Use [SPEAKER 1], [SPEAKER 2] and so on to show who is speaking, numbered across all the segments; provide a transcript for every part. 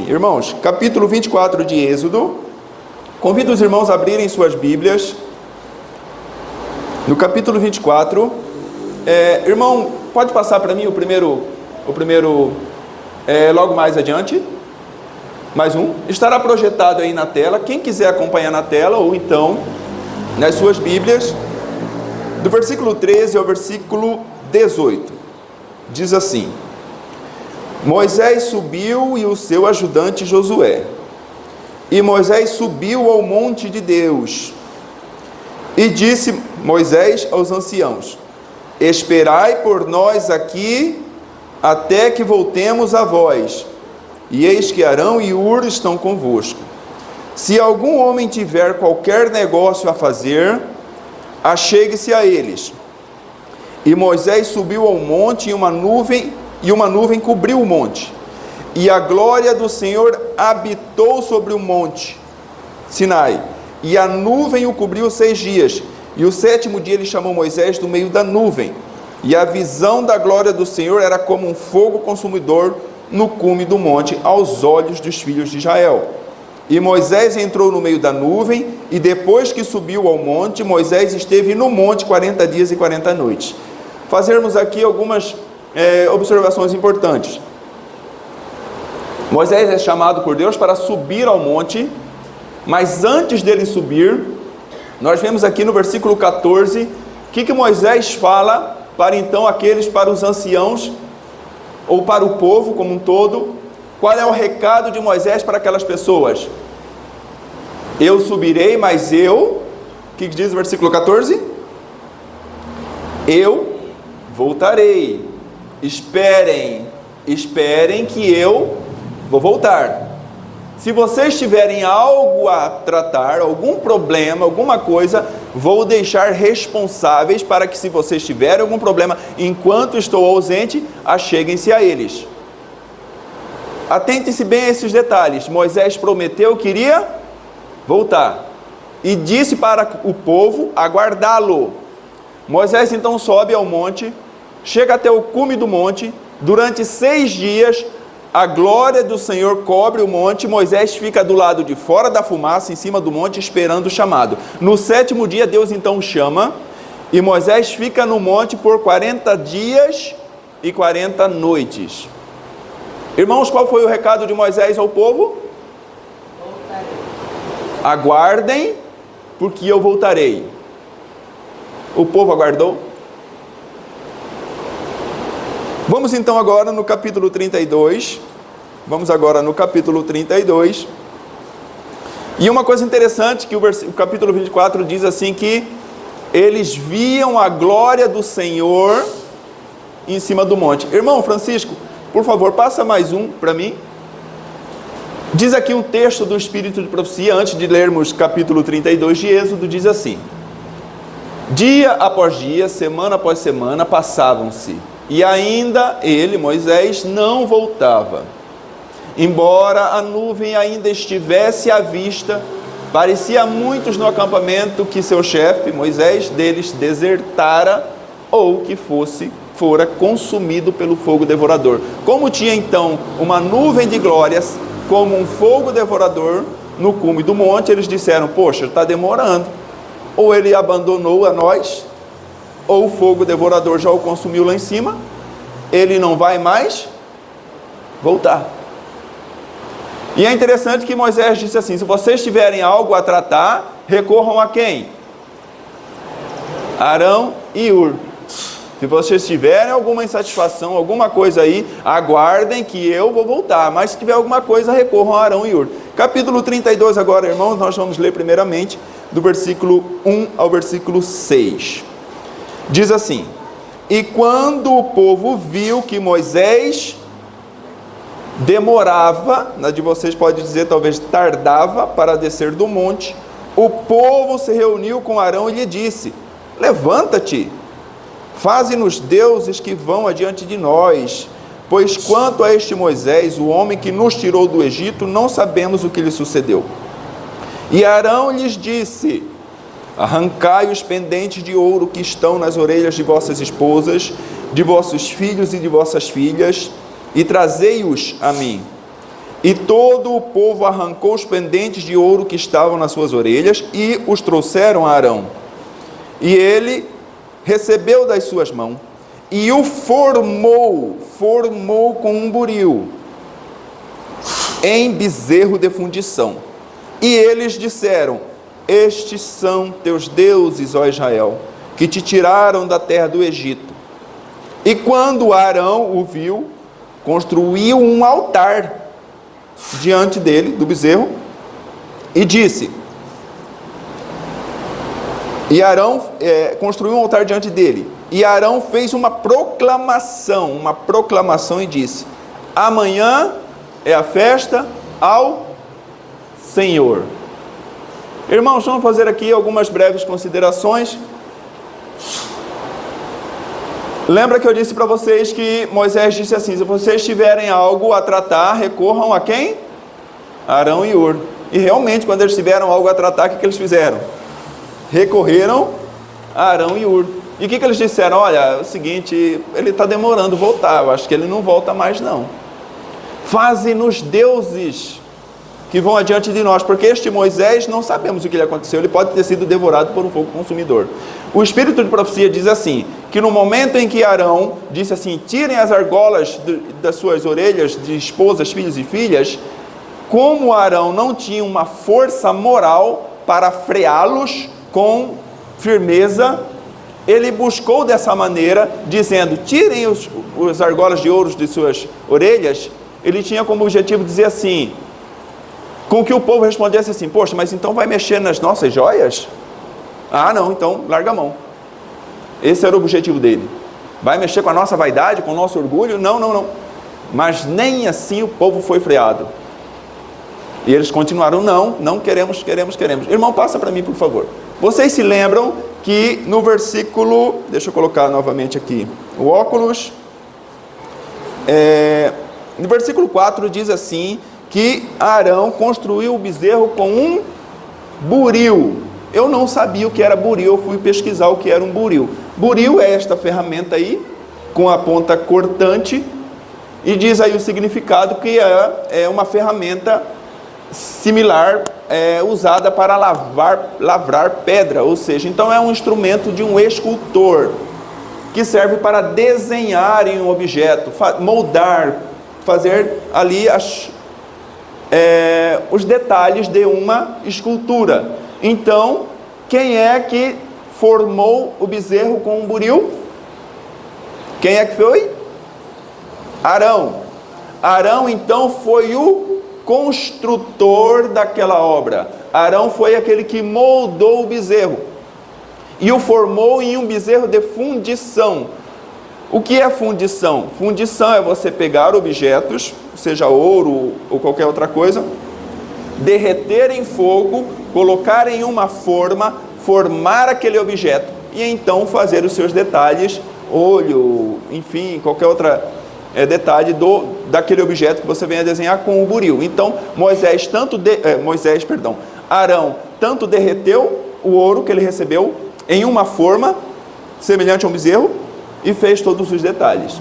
[SPEAKER 1] Irmãos, capítulo 24 de Êxodo. Convido os irmãos a abrirem suas Bíblias. No capítulo 24. Irmão, pode passar para mim o primeiro logo mais adiante. Mais um. Estará projetado aí na tela. Quem quiser acompanhar na tela, ou então nas suas Bíblias, do versículo 13 ao versículo 18. Diz assim: Moisés subiu e o seu ajudante Josué. E Moisés subiu ao monte de Deus. E disse Moisés aos anciãos: Esperai por nós aqui, até que voltemos a vós. E eis que Arão e Hur estão convosco. Se algum homem tiver qualquer negócio a fazer, achegue-se a eles. E Moisés subiu ao monte, e uma nuvem cobriu o monte. E a glória do Senhor habitou sobre o monte Sinai. E a nuvem o cobriu 6 dias. E o 7º dia ele chamou Moisés do meio da nuvem. E a visão da glória do Senhor era como um fogo consumidor no cume do monte, aos olhos dos filhos de Israel. E Moisés entrou no meio da nuvem, e depois que subiu ao monte, Moisés esteve no monte 40 dias e 40 noites. Fazermos aqui algumas observações importantes. Moisés é chamado por Deus para subir ao monte, mas antes dele subir, nós vemos aqui no versículo 14, o que Moisés fala para os anciãos, ou para o povo como um todo. Qual é o recado de Moisés para aquelas pessoas? Eu subirei, mas o que diz o versículo 14? Eu voltarei. Esperem que eu vou voltar. Se vocês tiverem algo a tratar, algum problema, alguma coisa, vou deixar responsáveis para que, se vocês tiverem algum problema enquanto estou ausente, acheguem-se a eles. Atente-se bem a esses detalhes. Moisés prometeu que iria voltar e disse para o povo aguardá-lo. Moisés então sobe ao monte, chega até o cume do monte. Durante 6 dias a glória do Senhor cobre o monte. Moisés fica do lado de fora da fumaça, em cima do monte, esperando o chamado. No 7º dia Deus então chama, e Moisés fica no monte por 40 dias e 40 noites. Irmãos, qual foi o recado de Moisés ao povo? Voltarei. Aguardem, porque eu voltarei. O povo aguardou? Vamos então agora no capítulo 32. E uma coisa interessante, que o capítulo 24 diz assim, que eles viam a glória do Senhor em cima do monte. Irmão Francisco, por favor, passa mais um para mim. Diz aqui um texto do Espírito de Profecia, antes de lermos capítulo 32 de Êxodo, diz assim: Dia após dia, semana após semana, passavam-se, e ainda ele, Moisés, não voltava. Embora a nuvem ainda estivesse à vista, parecia a muitos no acampamento que seu chefe, Moisés, deles desertara, ou que fora consumido pelo fogo devorador. Como tinha então uma nuvem de glórias, como um fogo devorador no cume do monte, eles disseram: poxa, está demorando. Ou ele abandonou a nós, ou o fogo devorador já o consumiu lá em cima, ele não vai mais voltar. E é interessante que Moisés disse assim: se vocês tiverem algo a tratar, recorram a quem? Arão e Hur. Se vocês tiverem alguma insatisfação, alguma coisa aí, aguardem que eu vou voltar. Mas se tiver alguma coisa, recorram a Arão e Hur. Capítulo 32 agora, irmãos, nós vamos ler primeiramente do versículo 1 ao versículo 6. Diz assim: E quando o povo viu que Moisés demorava, na de vocês pode dizer talvez tardava, para descer do monte, o povo se reuniu com Arão e lhe disse: Levanta-te, faze-nos deuses que vão adiante de nós, pois quanto a este Moisés, o homem que nos tirou do Egito, não sabemos o que lhe sucedeu. E Arão lhes disse: Arrancai os pendentes de ouro que estão nas orelhas de vossas esposas, de vossos filhos e de vossas filhas, e trazei-os a mim. E todo o povo arrancou os pendentes de ouro que estavam nas suas orelhas e os trouxeram a Arão. E ele recebeu das suas mãos e o formou com um buril em bezerro de fundição. E eles disseram: estes são teus deuses, ó Israel, que te tiraram da terra do Egito. E quando Arão o viu, construiu um altar diante dele, do bezerro, e disse... E Arão construiu um altar diante dele. E Arão fez uma proclamação e disse: amanhã é a festa ao Senhor. Irmãos, vamos fazer aqui algumas breves considerações. Lembra que eu disse para vocês que Moisés disse assim: se vocês tiverem algo a tratar, recorram a quem? Arão e Hur. E realmente, quando eles tiveram algo a tratar, o que eles fizeram? Recorreram a Arão e Hur. E o que eles disseram? Olha, é o seguinte, ele está demorando a voltar, eu acho que ele não volta mais não. Faze-nos deuses que vão adiante de nós, porque este Moisés, não sabemos o que lhe aconteceu, ele pode ter sido devorado por um fogo consumidor. O espírito de profecia diz assim, que no momento em que Arão disse assim: tirem as argolas das suas orelhas de esposas, filhos e filhas, como Arão não tinha uma força moral para freá-los com firmeza, ele buscou dessa maneira, dizendo: tirem os argolas de ouro de suas orelhas. Ele tinha como objetivo dizer assim, com que o povo respondesse assim: poxa, mas então vai mexer nas nossas joias? Ah não, então larga a mão. Esse era o objetivo dele. Vai mexer com a nossa vaidade, com o nosso orgulho? Não. Mas nem assim o povo foi freado. E eles continuaram: não queremos. Irmão, passa para mim, por favor. Vocês se lembram que no versículo, deixa eu colocar novamente aqui o óculos, no versículo 4 diz assim, que Arão construiu o bezerro com um buril. Eu não sabia o que era buril, eu fui pesquisar o que era um buril. Buril é esta ferramenta aí, com a ponta cortante, e diz aí o significado que é uma ferramenta similar, usada para lavrar pedra, ou seja, então é um instrumento de um escultor, que serve para desenhar em um objeto, moldar, fazer ali os detalhes de uma escultura. Então, quem é que formou o bezerro com um buril? Quem é que foi? Arão. Arão, então, foi o construtor daquela obra. Arão foi aquele que moldou o bezerro e o formou em um bezerro de fundição. O que é fundição? Fundição é você pegar objetos, seja ouro ou qualquer outra coisa, derreter em fogo, colocar em uma forma, formar aquele objeto e então fazer os seus detalhes, olho, enfim, qualquer outra detalhe daquele objeto que você venha desenhar com o buril. Então Arão tanto derreteu o ouro que ele recebeu em uma forma semelhante a um bezerro e fez todos os detalhes.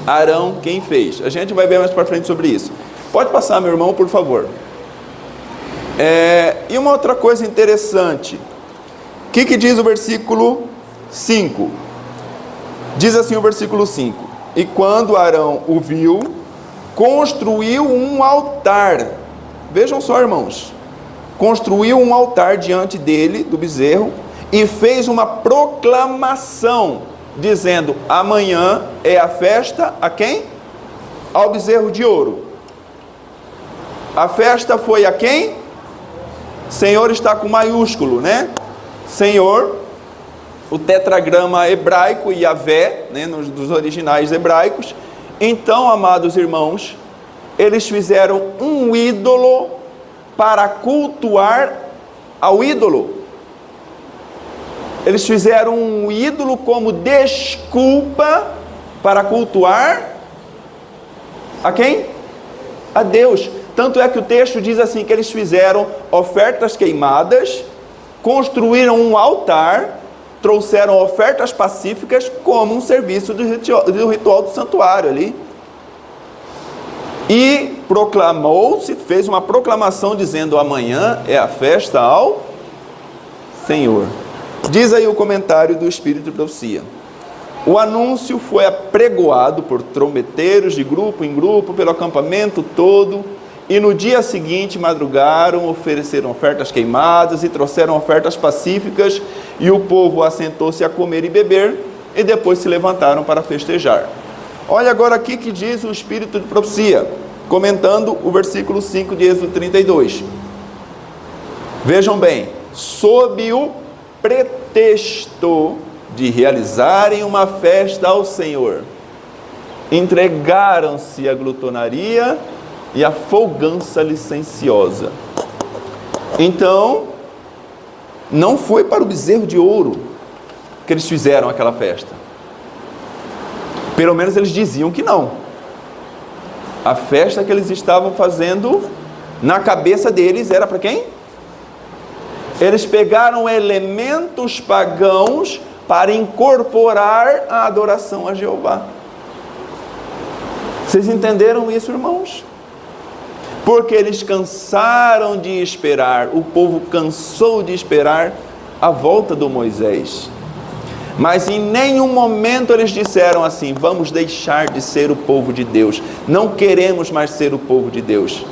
[SPEAKER 1] Arão quem fez? A gente vai ver mais para frente sobre isso. Pode passar, meu irmão, por favor. E uma outra coisa interessante, o que diz o versículo 5? Diz assim o versículo 5: e quando Arão o viu, construiu um altar. Vejam só, irmãos, construiu um altar diante dele, do bezerro, e fez uma proclamação, dizendo: amanhã é a festa a quem? Ao bezerro de ouro. A festa foi a quem? Senhor está com maiúsculo, né? Senhor, o tetragrama hebraico, Yahvé, né, dos originais hebraicos. Então, amados irmãos, eles fizeram um ídolo para cultuar ao ídolo. Eles fizeram um ídolo como desculpa para cultuar a quem? A Deus. Tanto é que o texto diz assim, que eles fizeram ofertas queimadas, construíram um altar, trouxeram ofertas pacíficas como um serviço do ritual do santuário ali. E proclamou-se, fez uma proclamação dizendo: amanhã é a festa ao Senhor. Diz aí o comentário do Espírito de Profecia: o anúncio foi apregoado por trombeteiros de grupo em grupo, pelo acampamento todo, e no dia seguinte madrugaram, ofereceram ofertas queimadas e trouxeram ofertas pacíficas, e o povo assentou-se a comer e beber, e depois se levantaram para festejar. Olha agora aqui que diz o Espírito de Profecia, comentando o versículo 5 de Êxodo 32. Vejam bem: sob o pretexto de realizarem uma festa ao Senhor, entregaram-se à glutonaria e à folgança licenciosa. Então, não foi para o bezerro de ouro que eles fizeram aquela festa. Pelo menos eles diziam que não. A festa que eles estavam fazendo, na cabeça deles, era para quem? Eles pegaram elementos pagãos para incorporar a adoração a Jeová. Vocês entenderam isso, irmãos? Porque eles cansaram de esperar, o povo cansou de esperar a volta do Moisés. Mas em nenhum momento eles disseram assim: vamos deixar de ser o povo de Deus, não queremos mais ser o povo de Deus.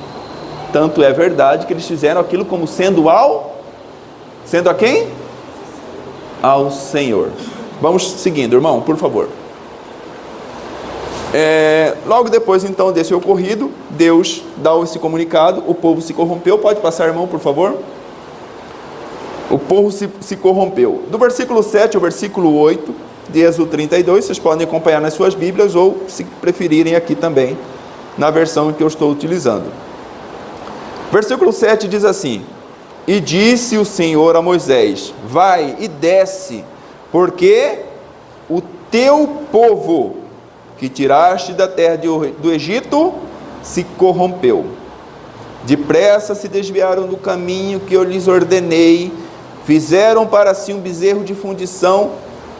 [SPEAKER 1] Tanto é verdade que eles fizeram aquilo como sendo a quem? Ao Senhor. Vamos seguindo, irmão, por favor. Logo depois então desse ocorrido, Deus dá esse comunicado: o povo se corrompeu. Pode passar, irmão, por favor. O povo se corrompeu. Do versículo 7 ao versículo 8 de Êxodo 32, vocês podem acompanhar nas suas Bíblias, ou se preferirem aqui também, na versão que eu estou utilizando. Versículo 7 diz assim: e disse o Senhor a Moisés: vai e desce, porque o teu povo que tiraste da terra do Egito se corrompeu. Depressa se desviaram do caminho que eu lhes ordenei, fizeram para si um bezerro de fundição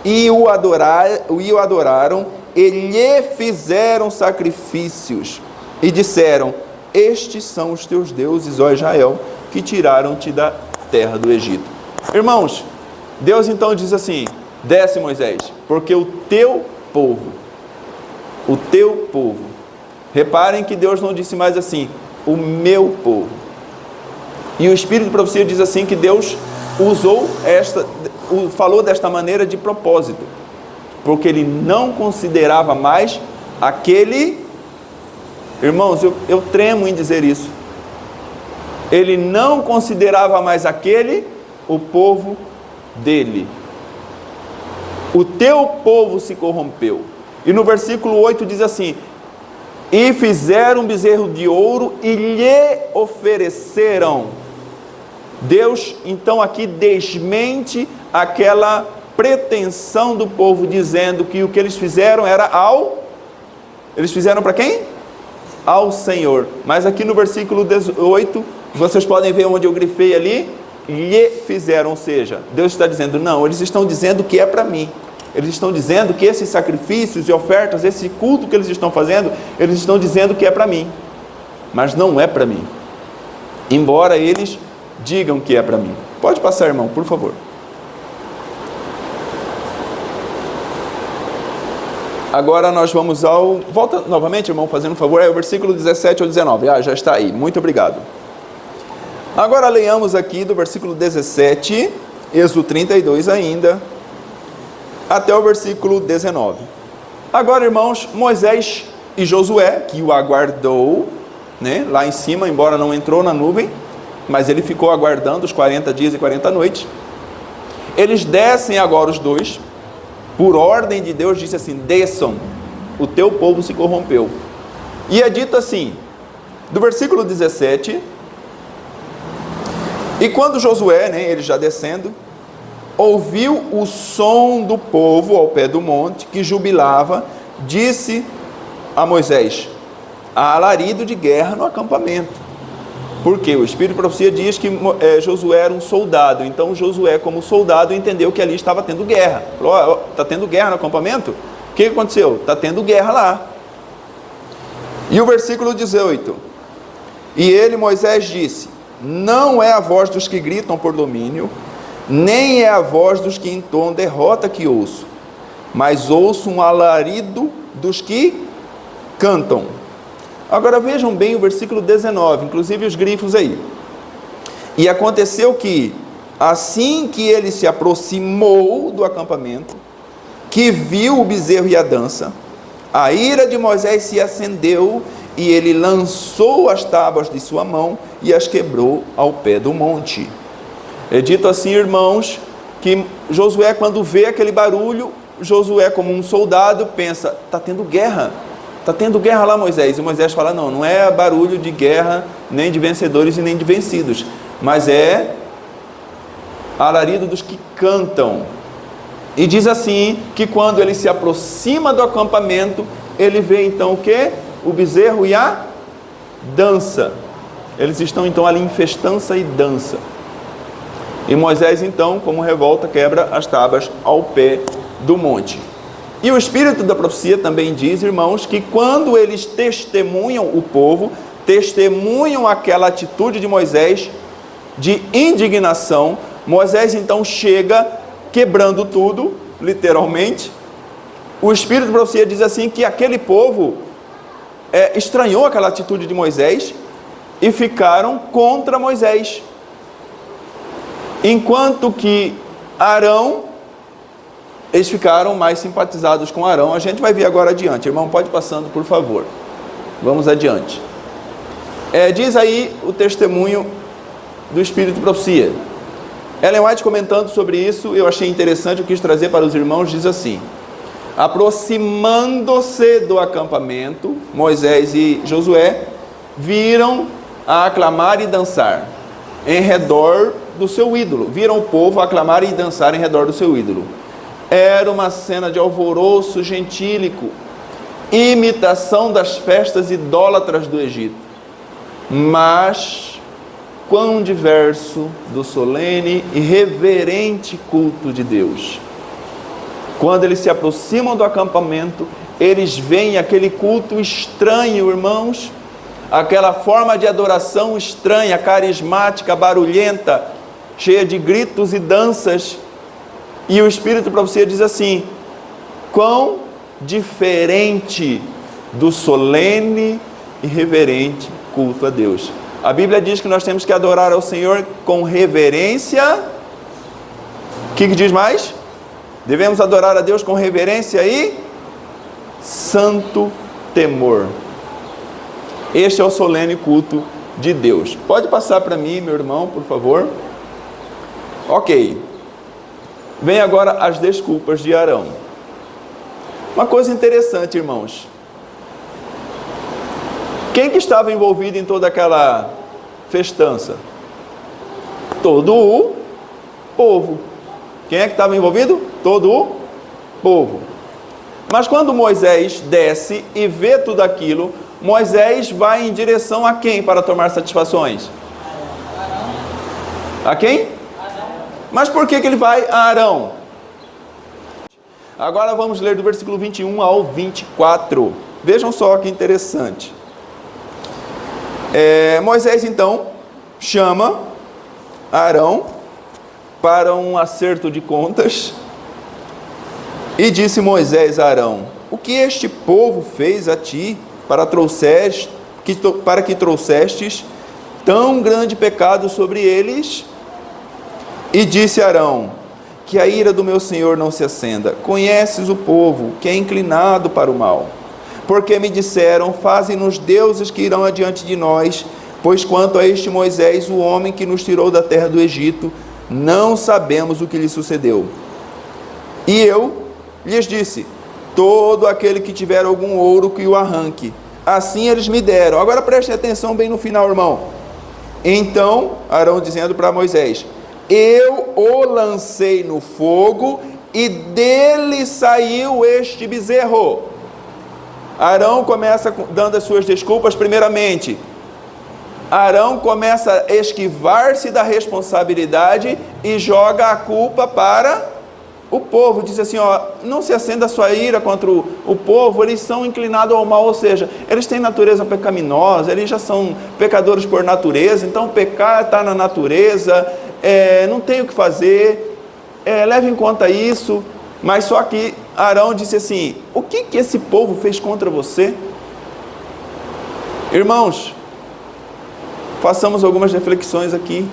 [SPEAKER 1] e o adoraram, e lhe fizeram sacrifícios, e disseram: estes são os teus deuses, ó Israel, que tiraram-te da terra do Egito. Irmãos, Deus então diz assim: desce, Moisés, porque o teu povo, reparem que Deus não disse mais assim: o meu povo. E o Espírito de Profecia diz assim que Deus falou desta maneira de propósito, porque ele não considerava mais aquele, irmãos, eu tremo em dizer isso, ele não considerava mais aquele o povo dele. O teu povo se corrompeu. E no versículo 8 diz assim: e fizeram um bezerro de ouro e lhe ofereceram. Deus então aqui desmente aquela pretensão do povo, dizendo que o que eles fizeram era eles fizeram para quem? Ao Senhor. Mas aqui no versículo 18, vocês podem ver onde eu grifei ali: lhe fizeram, ou seja, Deus está dizendo: não, eles estão dizendo que é para mim. Eles estão dizendo que esses sacrifícios e ofertas, esse culto que eles estão fazendo, eles estão dizendo que é para mim, mas não é para mim, embora eles digam que é para mim. Pode passar, irmão, por favor. Agora nós vamos volta novamente, irmão, fazendo um favor, o versículo 17 ao 19, já está aí, muito obrigado. Agora leiamos aqui do versículo 17, Êxodo 32 ainda, até o versículo 19. Agora, irmãos, Moisés e Josué, que o aguardou, lá em cima, embora não entrou na nuvem, mas ele ficou aguardando os 40 dias e 40 noites. Eles descem agora, os dois, por ordem de Deus, disse assim: desçam, o teu povo se corrompeu. E é dito assim, do versículo 17: e quando Josué, ele já descendo, ouviu o som do povo ao pé do monte, que jubilava, disse a Moisés: há alarido de guerra no acampamento. Porque o Espírito de Profecia diz que Josué era um soldado, então Josué, como soldado, entendeu que ali estava tendo guerra. Falou: está tendo guerra no acampamento? O que aconteceu? Está tendo guerra lá. E o versículo 18: E ele, Moisés, disse: não é a voz dos que gritam por domínio, nem é a voz dos que entoam derrota que ouço, mas ouço um alarido dos que cantam. Agora vejam bem o versículo 19, inclusive os grifos aí. E aconteceu que, assim que ele se aproximou do acampamento, que viu o bezerro e a dança, a ira de Moisés se acendeu, e ele lançou as tábuas de sua mão e as quebrou ao pé do monte. É dito assim, irmãos, que Josué, quando vê aquele barulho, Josué, como um soldado, pensa: está tendo guerra lá, Moisés. E Moisés fala: não é barulho de guerra, nem de vencedores e nem de vencidos, mas é alarido dos que cantam. E diz assim, que quando ele se aproxima do acampamento, ele vê então o quê? O bezerro e a dança. Eles estão então ali em festança e dança. E Moisés então, como revolta, quebra as tábuas ao pé do monte. E o espírito da profecia também diz, irmãos, que quando eles testemunham o povo, testemunham aquela atitude de Moisés de indignação, Moisés então chega quebrando tudo, literalmente. O espírito da profecia diz assim, que aquele povo estranhou aquela atitude de Moisés e ficaram contra Moisés, enquanto que Arão, eles ficaram mais simpatizados com Arão. A gente vai ver agora adiante. Irmão, pode ir passando, por favor. Vamos adiante. Diz aí o testemunho do espírito de profecia. Ellen White, comentando sobre isso, eu achei interessante, eu quis trazer para os irmãos, diz assim: aproximando-se do acampamento, Moisés e Josué viram a aclamar e dançar em redor do seu ídolo. Viram o povo aclamar e dançar em redor do seu ídolo. Era uma cena de alvoroço gentílico, imitação das festas idólatras do Egito. Mas quão diverso do solene e reverente culto de Deus. Quando eles se aproximam do acampamento, eles veem aquele culto estranho, irmãos, aquela forma de adoração estranha, carismática, barulhenta, cheia de gritos e danças. E o espírito de profecia diz assim: quão diferente do solene e reverente culto a Deus. A Bíblia diz que nós temos que adorar ao Senhor com reverência. O que diz mais? Devemos adorar a Deus com reverência e santo temor. Este é o solene culto de Deus. Pode passar para mim, meu irmão, por favor. Ok. Vem agora as desculpas de Arão. Uma coisa interessante, irmãos. Quem que estava envolvido em toda aquela festança? Todo o povo. Quem é que estava envolvido? Todo o povo. Mas quando Moisés desce e vê tudo aquilo, Moisés vai em direção a quem para tomar satisfações? A quem? Mas por que ele vai a Arão? Agora vamos ler do versículo 21 ao 24. Vejam só que interessante. Moisés então chama Arão para um acerto de contas. E disse Moisés a Arão: o que este povo fez a ti para que trouxestes tão grande pecado sobre eles? E disse Arão: que a ira do meu Senhor não se acenda. Conheces o povo que é inclinado para o mal. Porque me disseram: fazem-nos deuses que irão adiante de nós, pois quanto a este Moisés, o homem que nos tirou da terra do Egito, não sabemos o que lhe sucedeu. E eu lhes disse: todo aquele que tiver algum ouro que o arranque. Assim eles me deram. Agora prestem atenção bem no final, irmão. Então Arão dizendo para Moisés: eu o lancei no fogo e dele saiu este bezerro. Arão começa dando as suas desculpas. Primeiramente, Arão começa a esquivar-se da responsabilidade e joga a culpa para o povo disse assim, ó, não se acenda a sua ira contra o povo, eles são inclinados ao mal, ou seja, eles têm natureza pecaminosa, eles já são pecadores por natureza, então pecar está na natureza, não tem o que fazer, leve em conta isso. Mas só que Arão disse assim, o que esse povo fez contra você? Irmãos, façamos algumas reflexões aqui.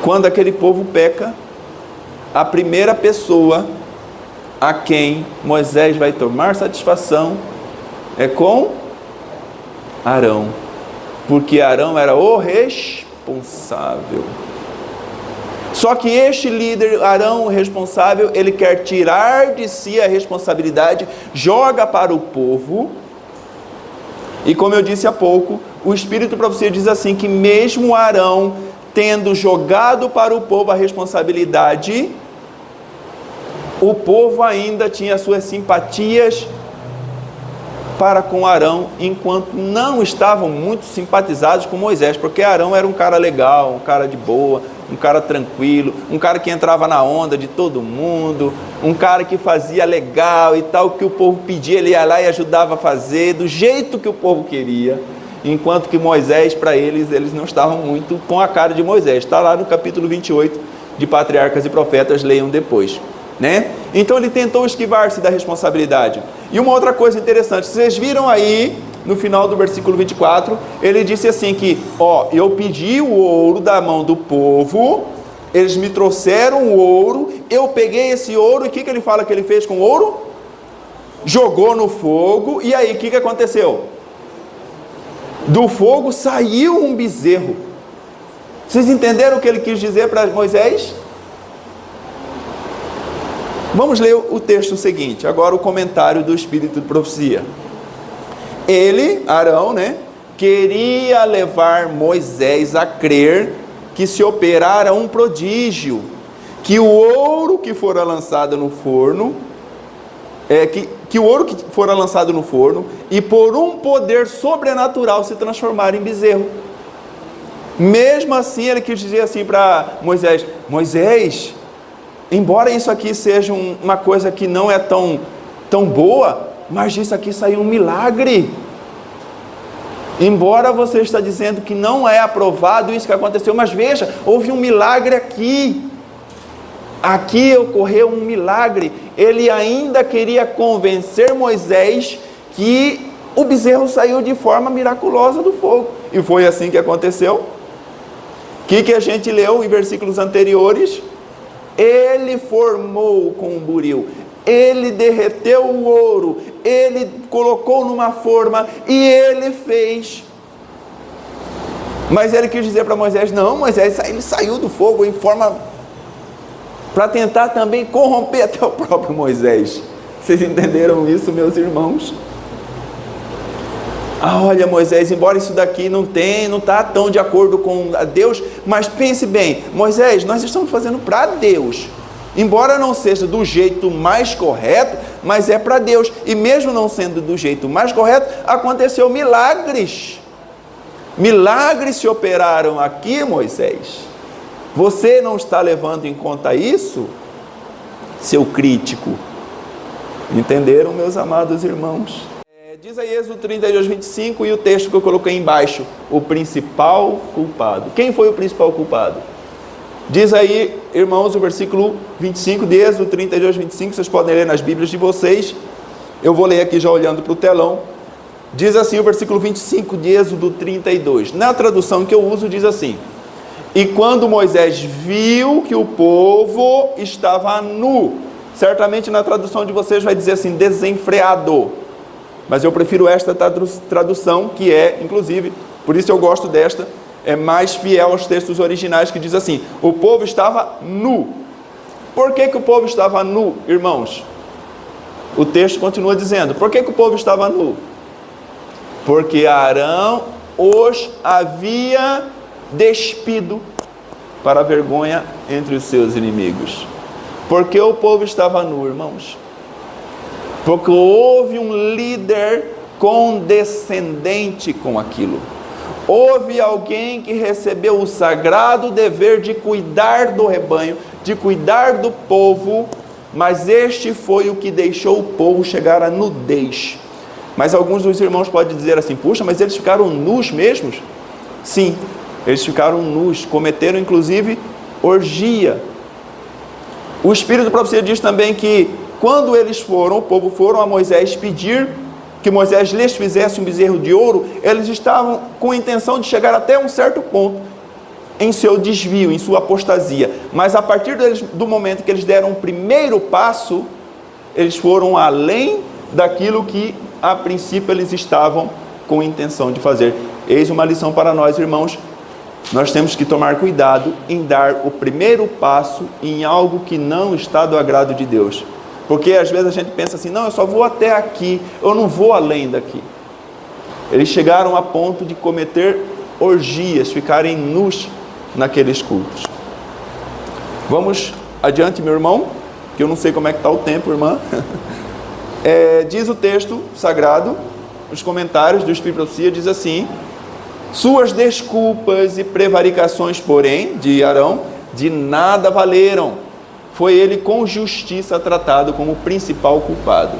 [SPEAKER 1] Quando aquele povo peca, a primeira pessoa a quem Moisés vai tomar satisfação é com Arão, porque Arão era o responsável. Só que este líder, Arão, o responsável, ele quer tirar de si a responsabilidade, joga para o povo, e como eu disse há pouco, o Espírito para você diz assim, que mesmo Arão, tendo jogado para o povo a responsabilidade, o povo ainda tinha suas simpatias para com Arão, enquanto não estavam muito simpatizados com Moisés, porque Arão era um cara legal, um cara de boa, um cara tranquilo, um cara que entrava na onda de todo mundo, um cara que fazia legal e tal, que o povo pedia, ele ia lá e ajudava a fazer, do jeito que o povo queria, enquanto que Moisés, para eles não estavam muito com a cara de Moisés. Está lá no capítulo 28 de Patriarcas e Profetas, leiam depois, né? Então ele tentou esquivar-se da responsabilidade. E uma outra coisa interessante, vocês viram aí, no final do versículo 24, ele disse assim que, eu pedi o ouro da mão do povo, eles me trouxeram o ouro, eu peguei esse ouro, e o que ele fala que ele fez com o ouro? Jogou no fogo, e aí o que aconteceu? Do fogo saiu um bezerro. Vocês entenderam o que ele quis dizer para Moisés? Vamos ler o texto seguinte, agora o comentário do Espírito de Profecia. Ele, Arão, queria levar Moisés a crer que se operara um prodígio, que o ouro que fora lançado no forno, que o ouro que fora lançado no forno, e por um poder sobrenatural se transformar em bezerro. Mesmo assim, ele quis dizer assim para Moisés, Moisés, embora isso aqui seja uma coisa que não é tão boa, mas disso aqui saiu um milagre. Embora você está dizendo que não é aprovado isso que aconteceu, mas veja, houve um milagre aqui. Aqui ocorreu um milagre. Ele ainda queria convencer Moisés que o bezerro saiu de forma miraculosa do fogo. E foi assim que aconteceu. O que a gente leu em versículos anteriores? Ele formou com o buril, ele derreteu o ouro, ele colocou numa forma e ele fez. Mas ele quis dizer para Moisés, não, Moisés, ele saiu do fogo em forma para tentar também corromper até o próprio Moisés. Vocês entenderam isso, meus irmãos? Olha, Moisés, embora isso daqui não está tão de acordo com Deus, mas pense bem, Moisés, nós estamos fazendo para Deus, embora não seja do jeito mais correto, mas é para Deus, e mesmo não sendo do jeito mais correto, aconteceu milagres se operaram aqui, Moisés. Você não está levando em conta isso, seu crítico? Entenderam, meus amados irmãos? Diz aí Êxodo 32, 25 e o texto que eu coloquei embaixo, o principal culpado. Quem foi o principal culpado? Diz aí, irmãos, o versículo 25 de Êxodo 32, 25, vocês podem ler nas Bíblias de vocês, eu vou ler aqui já olhando para o telão. Diz assim o versículo 25 de Êxodo 32, na tradução que eu uso diz assim, e quando Moisés viu que o povo estava nu, certamente na tradução de vocês vai dizer assim, desenfreado, mas eu prefiro esta tradução, que é, inclusive, por isso eu gosto desta, é mais fiel aos textos originais, que diz assim, o povo estava nu. Por que o povo estava nu, irmãos? O texto continua dizendo, por que o povo estava nu? Porque Arão os havia despido para a vergonha entre os seus inimigos. Por que o povo estava nu, irmãos? Porque houve um líder condescendente com aquilo. Houve alguém que recebeu o sagrado dever de cuidar do rebanho, de cuidar do povo, mas este foi o que deixou o povo chegar à nudez. Mas alguns dos irmãos podem dizer assim: puxa, mas eles ficaram nus mesmos? Sim, eles ficaram nus, cometeram inclusive orgia. O Espírito de Profecia diz também que quando eles foram, o povo foram a Moisés pedir que Moisés lhes fizesse um bezerro de ouro, eles estavam com a intenção de chegar até um certo ponto em seu desvio, em sua apostasia. Mas a partir do momento que eles deram o primeiro passo, eles foram além daquilo que a princípio eles estavam com intenção de fazer. Eis uma lição para nós, irmãos. Nós temos que tomar cuidado em dar o primeiro passo em algo que não está do agrado de Deus. Porque às vezes a gente pensa assim: não, eu só vou até aqui, eu não vou além daqui. Eles chegaram a ponto de cometer orgias, ficarem nus naqueles cultos. Vamos adiante, meu irmão, que eu não sei como é que está o tempo, irmã. Diz o texto sagrado, os comentários do Espírito de Profecia, diz assim: suas desculpas e prevaricações, porém, de Arão, de nada valeram. Foi ele com justiça tratado como principal culpado.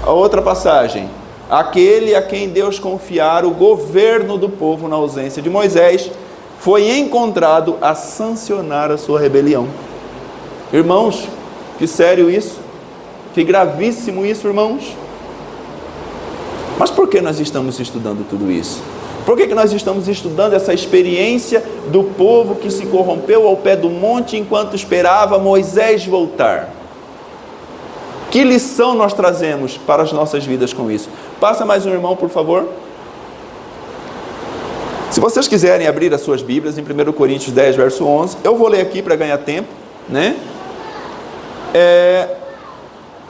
[SPEAKER 1] A outra passagem: aquele a quem Deus confiara o governo do povo na ausência de Moisés, foi encontrado a sancionar a sua rebelião. Irmãos, que sério isso, que gravíssimo isso, irmãos. Mas por que nós estamos estudando tudo isso? Por que nós estamos estudando essa experiência do povo que se corrompeu ao pé do monte enquanto esperava Moisés voltar? Que lição nós trazemos para as nossas vidas com isso? Passa mais um irmão, por favor. Se vocês quiserem abrir as suas Bíblias em 1 Coríntios 10, verso 11, eu vou ler aqui para ganhar tempo, né?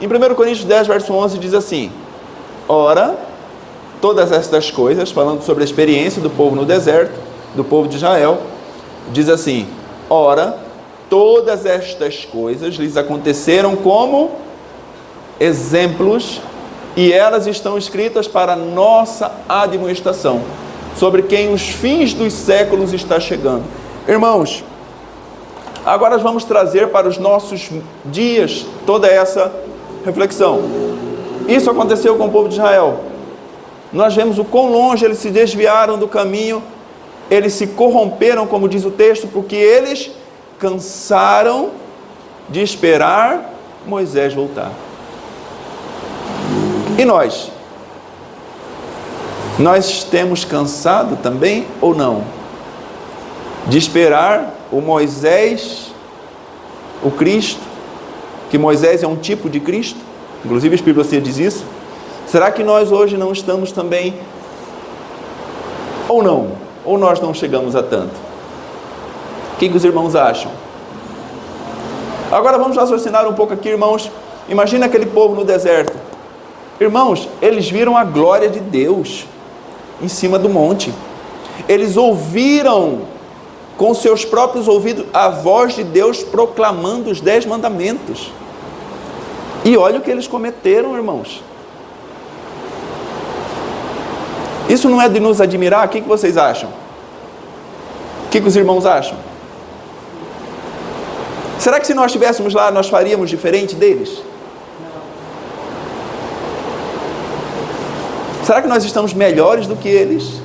[SPEAKER 1] Em 1 Coríntios 10, verso 11 diz assim: ora, todas estas coisas, falando sobre a experiência do povo no deserto, do povo de Israel, diz assim: ora, todas estas coisas lhes aconteceram como exemplos, e elas estão escritas para nossa admoestação, sobre quem os fins dos séculos está chegando. Irmãos, agora nós vamos trazer para os nossos dias toda essa reflexão. Isso aconteceu com o povo de Israel. Nós vemos o quão longe eles se desviaram do caminho, eles se corromperam, como diz o texto, porque eles cansaram de esperar Moisés voltar. E nós? Nós temos cansado também ou não? De esperar o Moisés, o Cristo, que Moisés é um tipo de Cristo, inclusive o Espírito de Profecia diz isso. Será que nós hoje não estamos também, ou não? Ou nós não chegamos a tanto? O que os irmãos acham? Agora vamos raciocinar um pouco aqui, irmãos. Imagina aquele povo no deserto. Irmãos, eles viram a glória de Deus em cima do monte. Eles ouviram com seus próprios ouvidos a voz de Deus proclamando os 10 mandamentos. E olha o que eles cometeram, irmãos. Isso não é de nos admirar? O que vocês acham? O que os irmãos acham? Será que se nós estivéssemos lá, nós faríamos diferente deles? Será que nós estamos melhores do que eles?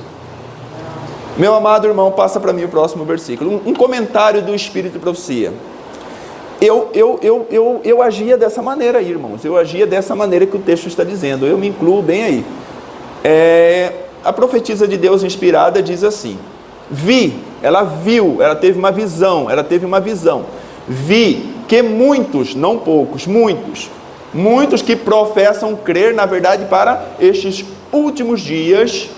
[SPEAKER 1] Meu amado irmão, passa para mim o próximo versículo. Um comentário do Espírito de Profecia. Eu agia dessa maneira aí, irmãos. Eu agia dessa maneira que o texto está dizendo. Eu me incluo bem aí. A profetisa de Deus inspirada diz assim: ela viu, ela teve uma visão, vi que muitos, não poucos, muitos que professam crer, na verdade, para estes últimos dias,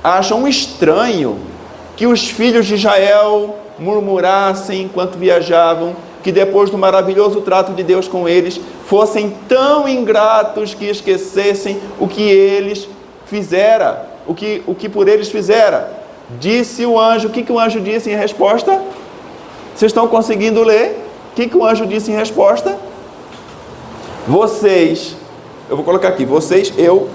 [SPEAKER 1] acham estranho que os filhos de Israel murmurassem enquanto viajavam, que depois do maravilhoso trato de Deus com eles, fossem tão ingratos que esquecessem o que eles fizera, o que por eles fizera. Disse o anjo. O que o anjo disse em resposta? Vocês estão conseguindo ler? O que o anjo disse em resposta? Vocês, eu vou colocar aqui, vocês, eu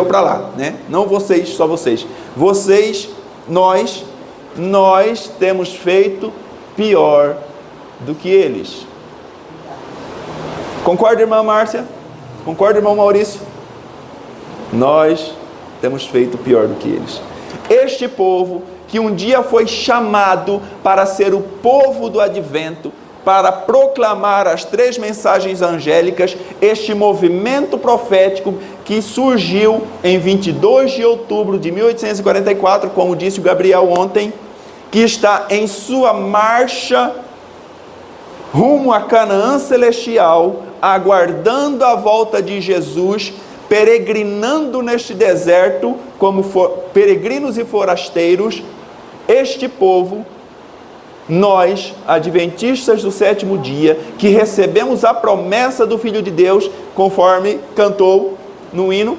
[SPEAKER 1] para lá, né? Não vocês, só vocês. Vocês, nós temos feito pior do que eles. Concorda, irmã Márcia? Concorda, irmão Maurício? Nós temos feito pior do que eles. Este povo que um dia foi chamado para ser o povo do advento, para proclamar as 3 mensagens angélicas, este movimento profético que surgiu em 22 de outubro de 1844, como disse o Gabriel ontem, que está em sua marcha rumo a Canaã celestial, aguardando a volta de Jesus, peregrinando neste deserto como peregrinos e forasteiros. Este povo, nós, adventistas do 7º dia, que recebemos a promessa do Filho de Deus, conforme cantou no hino,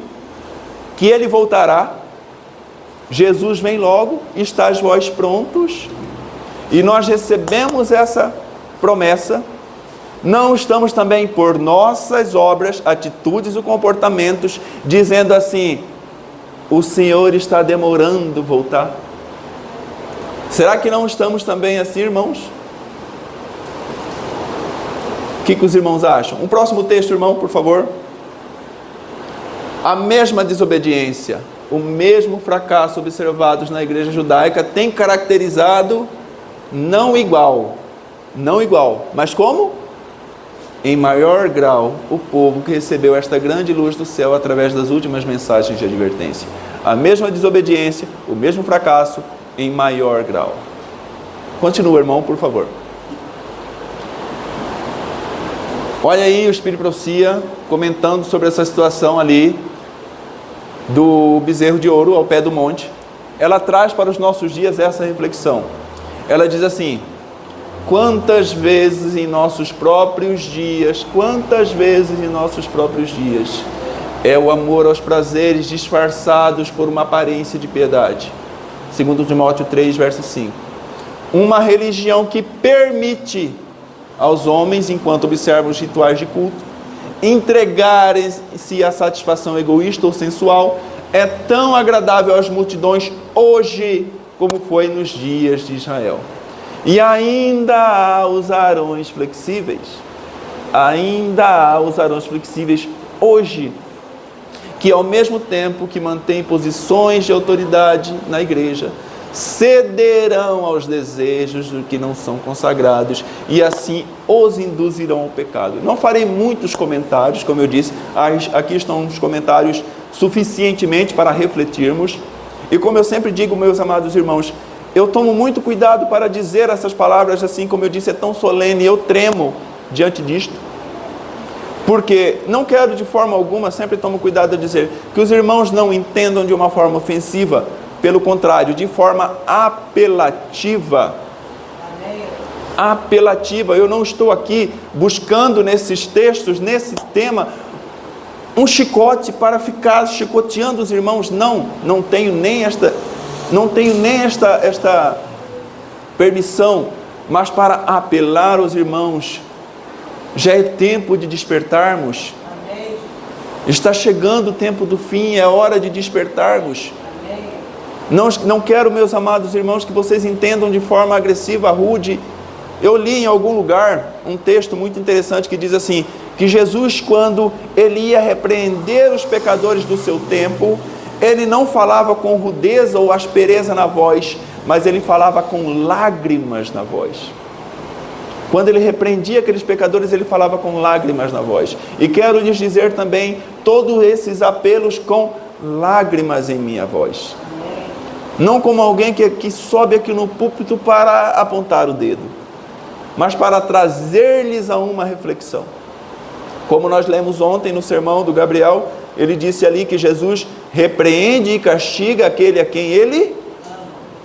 [SPEAKER 1] que ele voltará, Jesus vem logo, estáis vós prontos, e nós recebemos essa promessa. Não estamos também por nossas obras, atitudes ou comportamentos, dizendo assim, o Senhor está demorando voltar. Será que não estamos também assim, irmãos? O que os irmãos acham? Um próximo texto, irmão, por favor. A mesma desobediência, o mesmo fracasso observados na igreja judaica tem caracterizado não igual, mas como? Em maior grau, o povo que recebeu esta grande luz do céu através das últimas mensagens de advertência. A mesma desobediência, o mesmo fracasso, em maior grau. Continua, irmão, por favor. Olha aí o Espírito Profecia comentando sobre essa situação ali do bezerro de ouro ao pé do monte. Ela traz para os nossos dias essa reflexão. Ela diz assim: quantas vezes em nossos próprios dias é o amor aos prazeres disfarçados por uma aparência de piedade. Segundo Timóteo 3, verso 5. Uma religião que permite aos homens, enquanto observam os rituais de culto, entregarem-se à satisfação egoísta ou sensual, é tão agradável às multidões hoje como foi nos dias de Israel. E ainda há os arões flexíveis, hoje, que ao mesmo tempo que mantêm posições de autoridade na igreja, cederão aos desejos dos que não são consagrados e assim os induzirão ao pecado. Não farei muitos comentários, como eu disse, aqui estão os comentários suficientemente para refletirmos. E como eu sempre digo, meus amados irmãos, eu tomo muito cuidado para dizer essas palavras assim, como eu disse, é tão solene, eu tremo diante disto. Porque não quero de forma alguma, sempre tomo cuidado de dizer, que os irmãos não entendam de uma forma ofensiva, pelo contrário, de forma apelativa. Apelativa. Eu não estou aqui buscando nesses textos, nesse tema, um chicote para ficar chicoteando os irmãos. Não tenho nem esta permissão, mas para apelar aos irmãos. Já é tempo de despertarmos. Amém. Está chegando o tempo do fim, é hora de despertarmos. Amém. Não quero, meus amados irmãos, que vocês entendam de forma agressiva, rude. Eu li em algum lugar um texto muito interessante que diz assim, que Jesus, quando ele ia repreender os pecadores do seu tempo, ele não falava com rudeza ou aspereza na voz, mas ele falava com lágrimas na voz. Quando ele repreendia aqueles pecadores, ele falava com lágrimas na voz. E quero lhes dizer também, todos esses apelos com lágrimas em minha voz. Não como alguém que sobe aqui no púlpito para apontar o dedo, mas para trazer-lhes a uma reflexão. Como nós lemos ontem no sermão do Gabriel, ele disse ali que Jesus repreende e castiga aquele a quem ele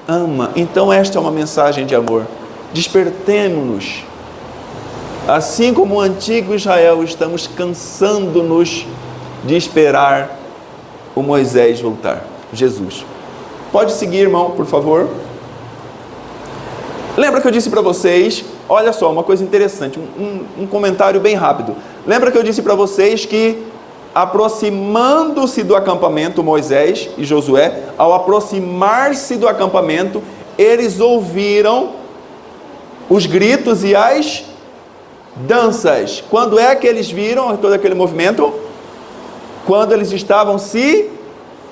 [SPEAKER 1] ama. Então esta é uma mensagem de amor. Despertemo-nos. Assim como o antigo Israel, estamos cansando-nos de esperar o Moisés voltar, Jesus. Pode seguir, irmão, por favor. Lembra que eu disse para vocês, olha só, uma coisa interessante, um comentário bem rápido. Lembra que eu disse para vocês que, aproximando-se do acampamento, Moisés e Josué, ao aproximar-se do acampamento, eles ouviram os gritos e as danças. Quando é que eles viram todo aquele movimento? Quando eles estavam se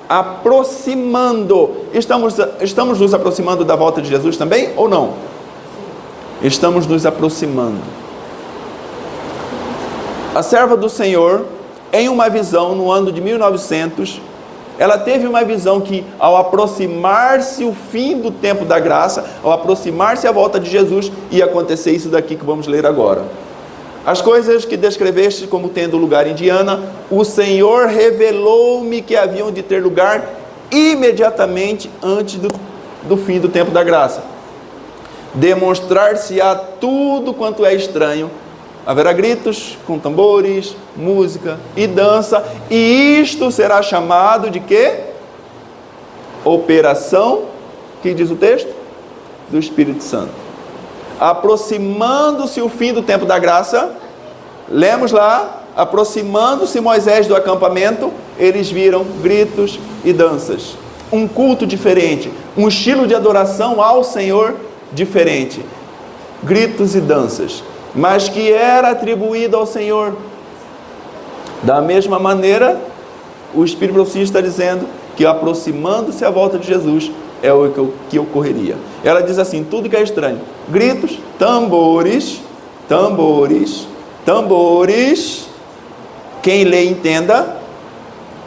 [SPEAKER 1] aproximando. Estamos nos aproximando da volta de Jesus também ou não? Estamos nos aproximando. A serva do Senhor, em uma visão no ano de 1900, ela teve uma visão que, ao aproximar-se o fim do tempo da graça, ao aproximar-se a volta de Jesus, ia acontecer isso daqui que vamos ler agora. As coisas que descreveste como tendo lugar em Diana, o Senhor revelou-me que haviam de ter lugar imediatamente antes do fim do tempo da graça. Demonstrar-se-á tudo quanto é estranho. Haverá gritos com tambores, música e dança, e isto será chamado de quê? Operação, que diz o texto? Do Espírito Santo. Aproximando-se o fim do tempo da graça, lemos lá, aproximando-se Moisés do acampamento, eles viram gritos e danças. Um culto diferente, um estilo de adoração ao Senhor diferente. Gritos e danças, mas que era atribuído ao Senhor. Da mesma maneira, o Espírito Profecia está dizendo que aproximando-se a volta de Jesus é o que ocorreria. Ela diz assim, tudo que é estranho, gritos, tambores, quem lê entenda,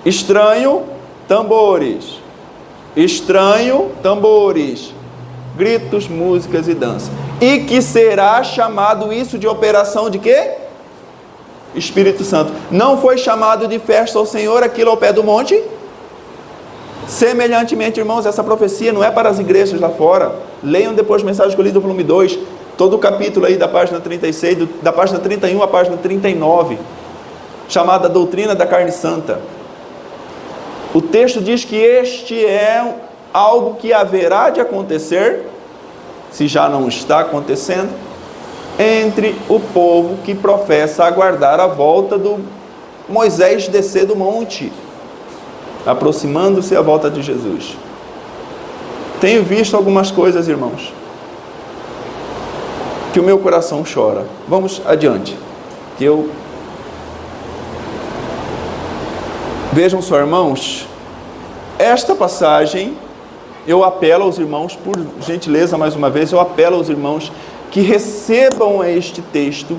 [SPEAKER 1] estranho, tambores, gritos, músicas e dança. E que será chamado isso de operação de quê? Espírito Santo. Não foi chamado de festa ao Senhor aquilo ao pé do monte? Semelhantemente, irmãos, essa profecia não é para as igrejas lá fora. Leiam depois Mensagem Escolhida do volume 2, todo o capítulo aí da página 36, da página 31 à página 39, chamada Doutrina da Carne Santa. O texto diz que este é algo que haverá de acontecer, se já não está acontecendo, entre o povo que professa aguardar a volta do Moisés descer do monte, aproximando-se a volta de Jesus. Tenho visto algumas coisas, irmãos, que o meu coração chora. Vamos adiante. Vejam só, irmãos, esta passagem, eu apelo aos irmãos, por gentileza, mais uma vez, eu apelo aos irmãos que recebam este texto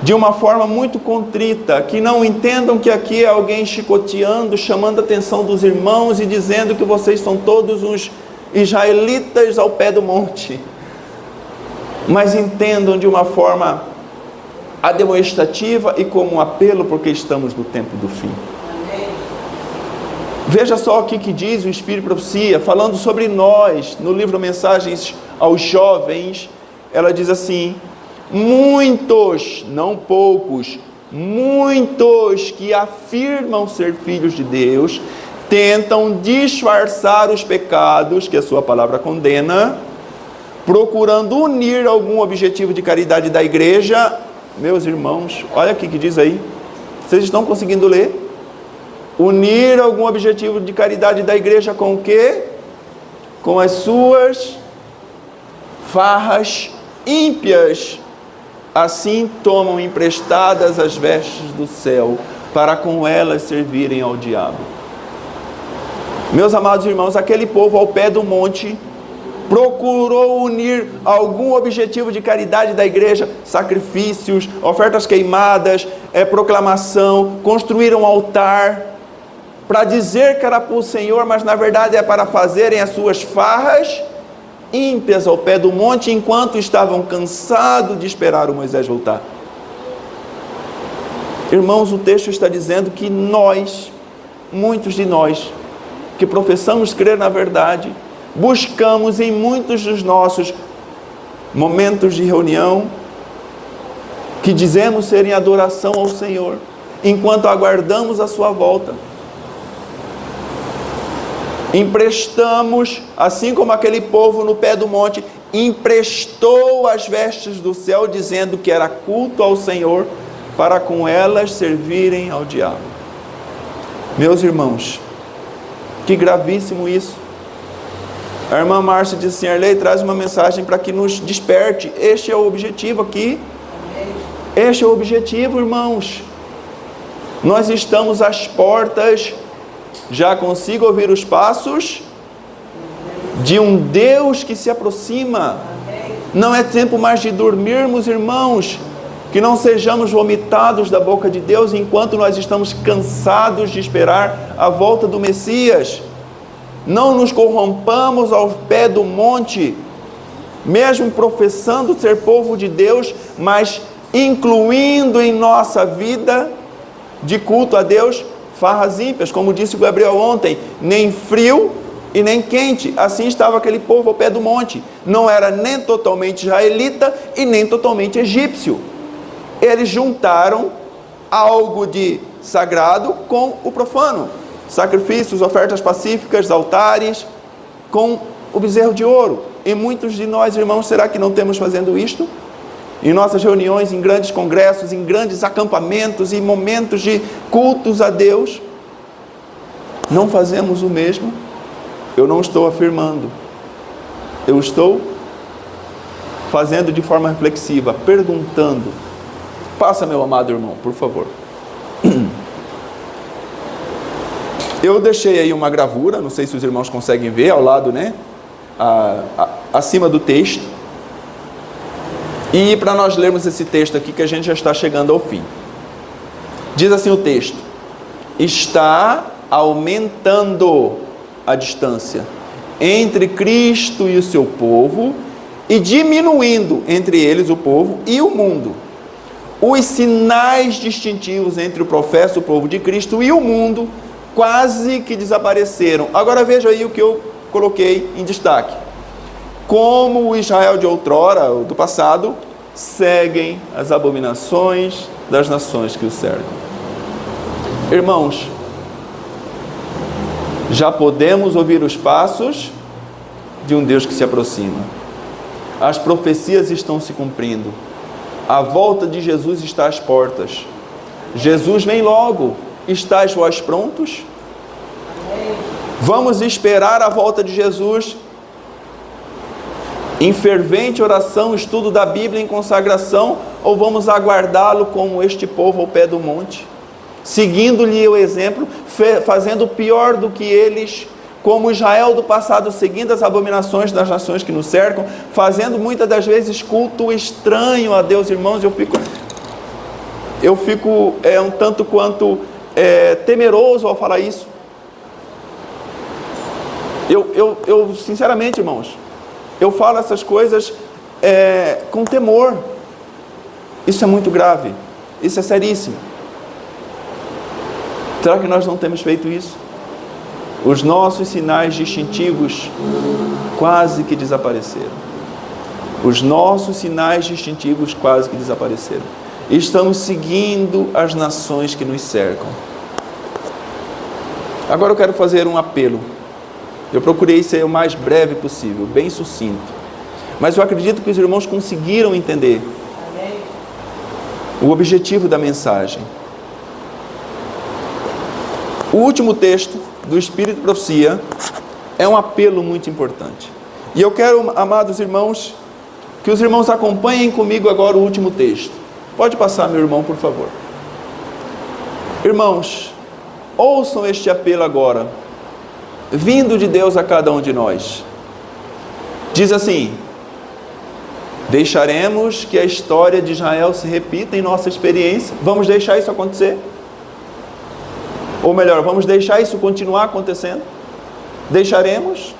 [SPEAKER 1] de uma forma muito contrita, que não entendam que aqui é alguém chicoteando, chamando a atenção dos irmãos e dizendo que vocês são todos uns israelitas ao pé do monte, mas entendam de uma forma admoestativa e como um apelo, porque estamos no tempo do fim. Veja só o que diz o Espírito Profecia, falando sobre nós, no livro Mensagens aos Jovens. Ela diz assim, muitos, não poucos, muitos que afirmam ser filhos de Deus, tentam disfarçar os pecados que a sua palavra condena, procurando unir algum objetivo de caridade da igreja. Meus irmãos, olha o que diz aí, vocês estão conseguindo ler? Unir algum objetivo de caridade da igreja com o quê? Com as suas farras ímpias. Assim tomam emprestadas as vestes do céu, para com elas servirem ao diabo. Meus amados irmãos, aquele povo ao pé do monte procurou unir algum objetivo de caridade da igreja, sacrifícios, ofertas queimadas, proclamação, construíram um altar, para dizer que era para o Senhor, mas na verdade é para fazerem as suas farras ímpias ao pé do monte, enquanto estavam cansados de esperar o Moisés voltar. Irmãos, o texto está dizendo que nós, muitos de nós, que professamos crer na verdade, buscamos em muitos dos nossos momentos de reunião, que dizemos serem adoração ao Senhor, enquanto aguardamos a sua volta, emprestamos, assim como aquele povo no pé do monte, emprestou as vestes do céu, dizendo que era culto ao Senhor, para com elas servirem ao diabo. Meus irmãos, que gravíssimo isso. A irmã Márcia disse assim, Arley, traz uma mensagem para que nos desperte. Este é o objetivo aqui. Este é o objetivo, irmãos. Nós estamos às portas, já consigo ouvir os passos de um Deus que se aproxima. Não é tempo mais de dormirmos, irmãos, que não sejamos vomitados da boca de Deus enquanto nós estamos cansados de esperar a volta do Messias. Não nos corrompamos ao pé do monte, mesmo professando ser povo de Deus, mas incluindo em nossa vida de culto a Deus farras ímpias, como disse o Gabriel ontem, nem frio e nem quente. Assim estava aquele povo ao pé do monte, não era nem totalmente israelita e nem totalmente egípcio. Eles juntaram algo de sagrado com o profano, sacrifícios, ofertas pacíficas, altares, com o bezerro de ouro. E muitos de nós, irmãos, será que não temos fazendo isto? Em nossas reuniões, em grandes congressos, em grandes acampamentos e momentos de cultos a Deus, não fazemos o mesmo? Eu não estou afirmando, eu estou fazendo de forma reflexiva, perguntando. Passa, meu amado irmão, por favor. Eu deixei aí uma gravura, não sei se os irmãos conseguem ver, ao lado, né? Acima do texto. E para nós lermos esse texto aqui, que a gente já está chegando ao fim. Diz assim o texto: está aumentando a distância entre Cristo e o seu povo, e diminuindo entre eles, o povo, e o mundo. Os sinais distintivos entre o profeta, o povo de Cristo, e o mundo quase que desapareceram. Agora veja aí o que eu coloquei em destaque. Como o Israel de outrora, do passado, seguem as abominações das nações que o cercam. Irmãos, já podemos ouvir os passos de um Deus que se aproxima. As profecias estão se cumprindo. A volta de Jesus está às portas. Jesus vem logo. Estais vós prontos? Vamos esperar a volta de Jesus em fervente oração, estudo da Bíblia em consagração, ou vamos aguardá-lo como este povo ao pé do monte, seguindo-lhe o exemplo, fazendo pior do que eles, como Israel do passado, seguindo as abominações das nações que nos cercam, fazendo muitas das vezes culto estranho a Deus, irmãos. Eu fico um tanto quanto temeroso ao falar isso. Eu sinceramente, irmãos, eu falo essas coisas com temor. Isso é muito grave, isso é seríssimo. Será que nós não temos feito isso? Os nossos sinais distintivos quase que desapareceram. Os nossos sinais distintivos quase que desapareceram. Estamos seguindo as nações que nos cercam. Agora eu quero fazer um apelo. Eu procurei ser o mais breve possível, bem sucinto. Mas eu acredito que os irmãos conseguiram entender o objetivo da mensagem. O último texto do Espírito de Profecia é um apelo muito importante. E eu quero, amados irmãos, que os irmãos acompanhem comigo agora o último texto. Pode passar, meu irmão, por favor. Irmãos, ouçam este apelo agora, vindo de Deus a cada um de nós. Diz assim: deixaremos que a história de Israel se repita em nossa experiência? Vamos deixar isso acontecer? Ou melhor, vamos deixar isso continuar acontecendo? Deixaremos?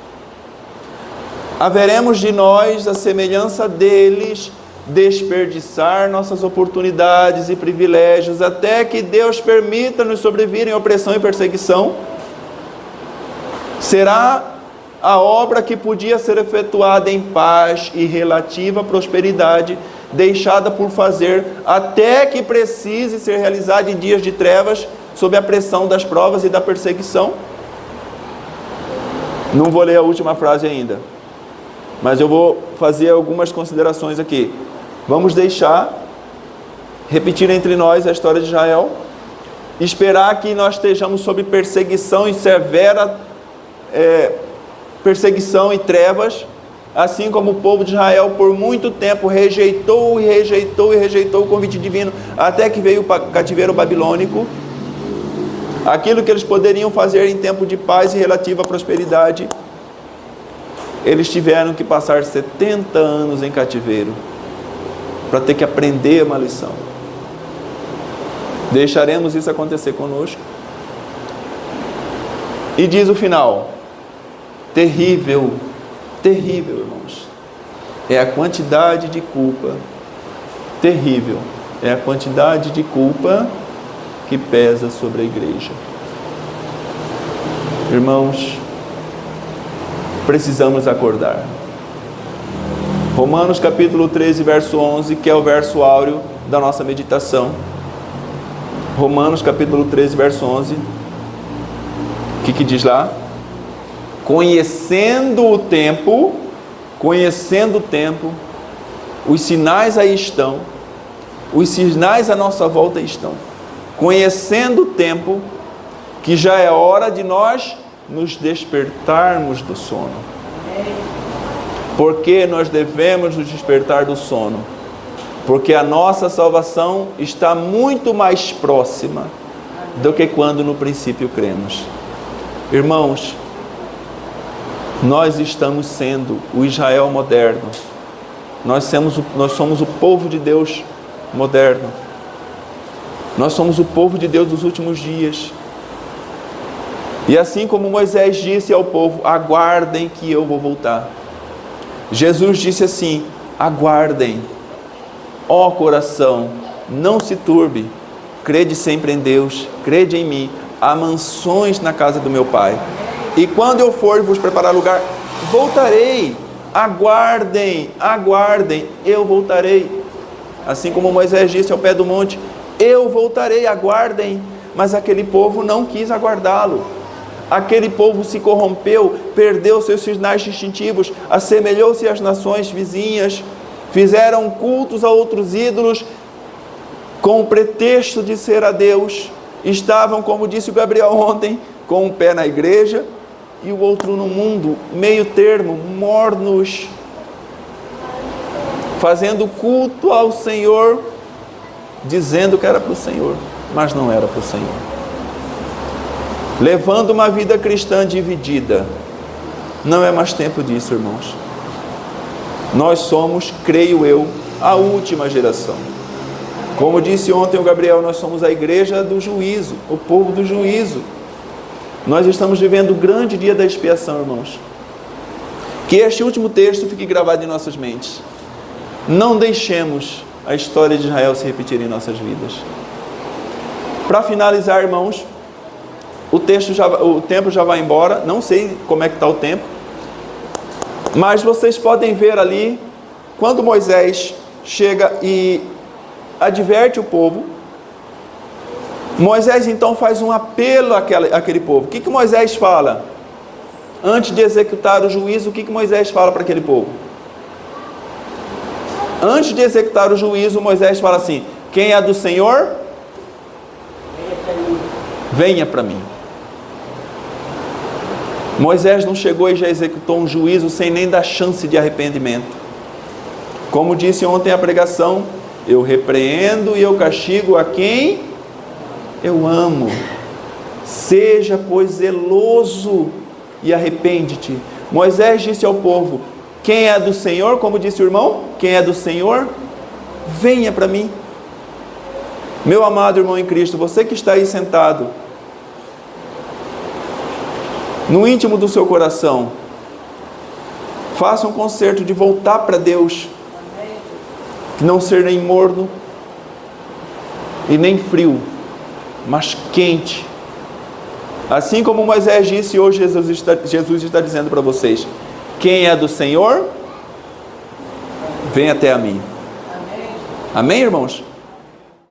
[SPEAKER 1] Haveremos de nós, a semelhança deles, desperdiçar nossas oportunidades e privilégios até que Deus permita nos sobrevirem opressão e perseguição? Será a obra que podia ser efetuada em paz e relativa prosperidade deixada por fazer até que precise ser realizada em dias de trevas sob a pressão das provas e da perseguição? Não vou ler a última frase ainda, mas eu vou fazer algumas considerações aqui. Vamos deixar repetir entre nós a história de Israel, esperar que nós estejamos sob perseguição e severa perseguição e trevas, assim como o povo de Israel por muito tempo rejeitou e rejeitou e rejeitou o convite divino, até que veio o cativeiro babilônico, aquilo que eles poderiam fazer em tempo de paz e relativa prosperidade, eles tiveram que passar 70 anos em cativeiro, para ter que aprender uma lição. Deixaremos isso acontecer conosco? E diz o final, terrível, terrível, irmãos, é a quantidade de culpa, terrível, é a quantidade de culpa que pesa sobre a igreja. Irmãos, precisamos acordar. Romanos capítulo 13, verso 11, que é o verso áureo da nossa meditação. Romanos capítulo 13, verso 11, o que diz lá? Conhecendo o tempo, os sinais aí estão, os sinais à nossa volta estão. Conhecendo o tempo, que já é hora de nós nos despertarmos do sono. Por que nós devemos nos despertar do sono? Porque a nossa salvação está muito mais próxima do que quando no princípio cremos. Irmãos, nós estamos sendo o Israel moderno. Nós somos o povo de Deus moderno. Nós somos o povo de Deus dos últimos dias. E assim como Moisés disse ao povo, aguardem que eu vou voltar. Jesus disse assim, aguardem, ó coração, não se turbe, crede sempre em Deus, crede em mim, há mansões na casa do meu Pai. E quando eu for vos preparar lugar, voltarei, aguardem, aguardem, eu voltarei. Assim como Moisés disse ao pé do monte, eu voltarei, aguardem. Mas aquele povo não quis aguardá-lo. Aquele povo se corrompeu, perdeu seus sinais distintivos, assemelhou-se às nações vizinhas, fizeram cultos a outros ídolos, com o pretexto de ser a Deus. Estavam, como disse o Gabriel ontem, com um pé na igreja e o outro no mundo, meio termo, mornos, fazendo culto ao Senhor, dizendo que era para o Senhor, mas não era para o Senhor. Levando uma vida cristã dividida. Não é mais tempo disso, irmãos. Nós somos, creio eu, a última geração. Como disse ontem o Gabriel, nós somos a igreja do juízo, o povo do juízo. Nós estamos vivendo o grande dia da expiação, irmãos. Que este último texto fique gravado em nossas mentes. Não deixemos a história de Israel se repetir em nossas vidas. Para finalizar, irmãos, o tempo já vai embora, não sei como é que está o tempo, mas vocês podem ver ali, quando Moisés chega e adverte o povo, Moisés então faz um apelo àquele povo. O que Moisés fala? Antes de executar o juízo, o que Moisés fala para aquele povo? Antes de executar o juízo, Moisés fala assim, quem é do Senhor? Venha para mim. Moisés não chegou e já executou um juízo sem nem dar chance de arrependimento. Como disse ontem a pregação, eu repreendo e eu castigo a quem eu amo. Seja, pois, zeloso e arrepende-te. Moisés disse ao povo, quem é do Senhor, como disse o irmão, quem é do Senhor, venha para mim. Meu amado irmão em Cristo, você que está aí sentado, no íntimo do seu coração, faça um concerto de voltar para Deus, não ser nem morno e nem frio, mas quente. Assim como Moisés disse, hoje Jesus está dizendo para vocês, quem é do Senhor, vem até a mim. Amém, irmãos?